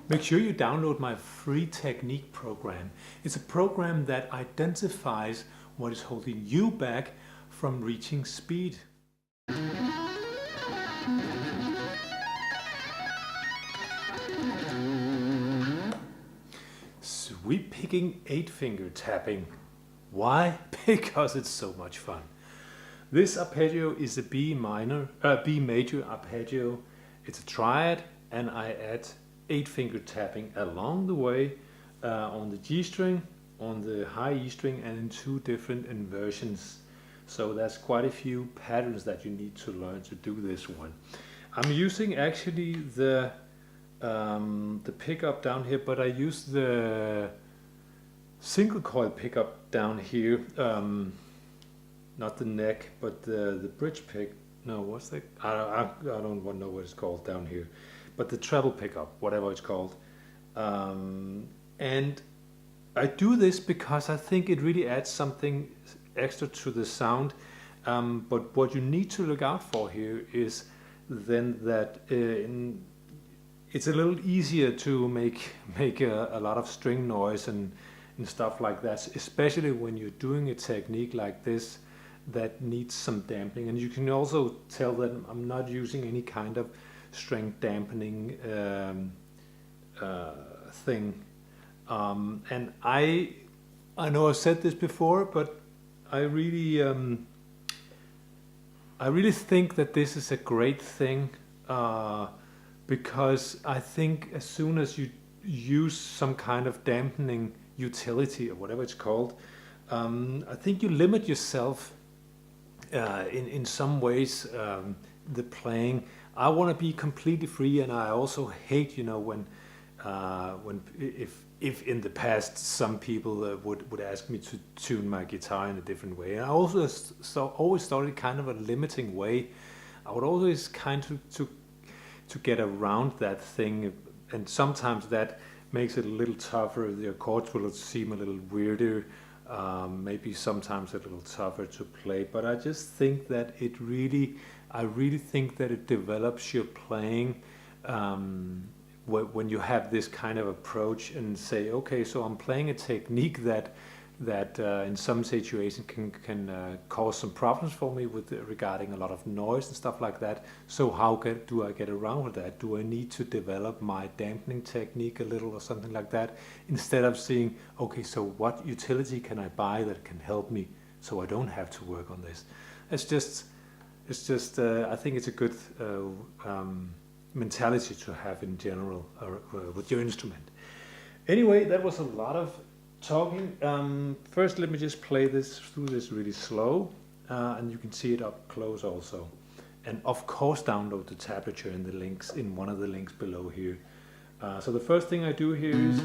Make sure you download my free technique program. It's a program that identifies what is holding you back from reaching speed. Sweep picking 8-finger tapping. Why? Because it's so much fun. This arpeggio is a B major arpeggio. It's a triad, and I add 8-finger tapping along the way on the G string, on the high E string, and in 2 different inversions. So that's quite a few patterns that you need to learn to do this one. I'm using actually the pickup down here, but I use the single coil pickup down here, not the neck, but the bridge pick. No, what's that? I don't know what it's called down here, but the treble pickup, whatever it's called. And I do this because I think it really adds something extra to the sound. But what you need to look out for here is then that it's a little easier to make a lot of string noise and stuff like that, especially when you're doing a technique like this that needs some dampening. And you can also tell that I'm not using any kind of strength dampening thing. And I know I've said this before, but I really think that this is a great thing, because I think as soon as you use some kind of dampening utility or whatever it's called, I think you limit yourself in some ways, the playing. I want to be completely free, and I also hate, when if in the past some people would ask me to tune my guitar in a different way. And I also always started kind of a limiting way. I would always kind of to get around that thing, and sometimes that makes it a little tougher. The chords will seem a little weirder, maybe sometimes a little tougher to play. But I just think that I really think that it develops your playing when you have this kind of approach and say, okay, so I'm playing a technique that in some situations can cause some problems for me regarding a lot of noise and stuff like that. So how do I get around with that? Do I need to develop my dampening technique a little or something like that, instead of saying, okay, so what utility can I buy that can help me so I don't have to work on this? It's just I think it's a good mentality to have in general with your instrument. Anyway, that was a lot of talking. First, let me just play through this really slow, and you can see it up close also. And of course, download the tablature in one of the links below here. So the first thing I do here is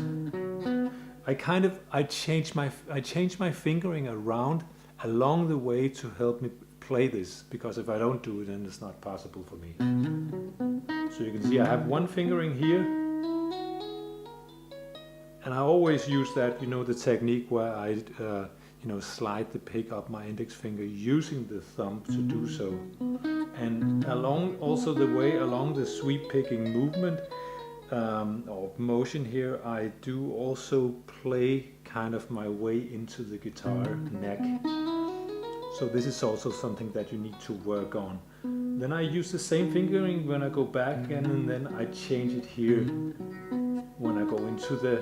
I change my fingering around along the way to help me play this, because if I don't do it, then it's not possible for me. So you can see I have one fingering here, and I always use that, the technique where I slide the pick up my index finger using the thumb to do so. And along the sweep picking movement or motion here, I do also play kind of my way into the guitar neck. So this is also something that you need to work on. Then I use the same fingering when I go back again, and then I change it here when I go into the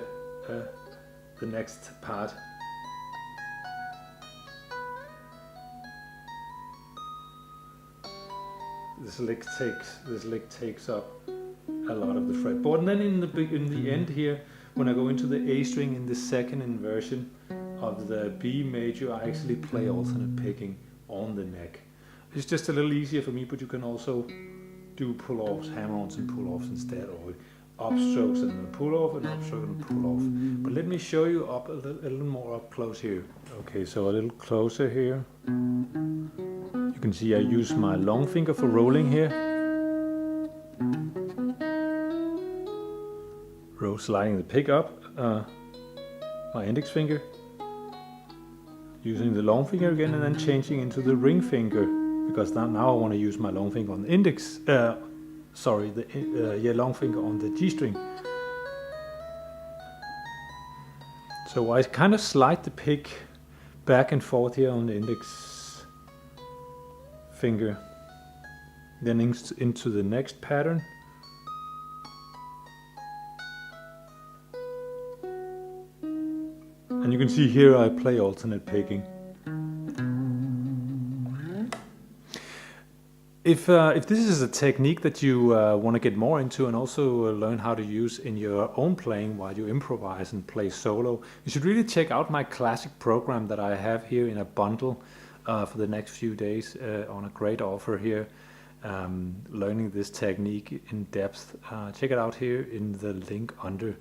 next part. This lick takes up a lot of the fretboard, and then in the end here, when I go into the A string in the second inversion of the B major, I actually play alternate picking on the neck. It's just a little easier for me, but you can also do pull-offs, hammer-ons and pull-offs instead, or upstrokes and then pull-off and upstroke and pull-off. But let me show you a little more up close here. Okay, so a little closer here. You can see I use my long finger for rolling here. Sliding the pick up, my index finger. using the long finger again and then changing into the ring finger, because now I want to use my long finger on the index, long finger on the G string. So I kind of slide the pick back and forth here on the index finger, then into the next pattern. And you can see here I play alternate picking. If this is a technique that you want to get more into and also learn how to use in your own playing while you improvise and play solo, you should really check out my classic program that I have here in a bundle for the next few days on a great offer here, learning this technique in depth. Check it out here in the link under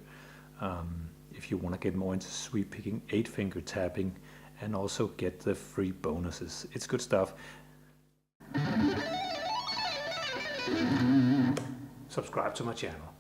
if you want to get more into sweep picking, 8-finger tapping, and also get the free bonuses. It's good stuff. Subscribe to my channel.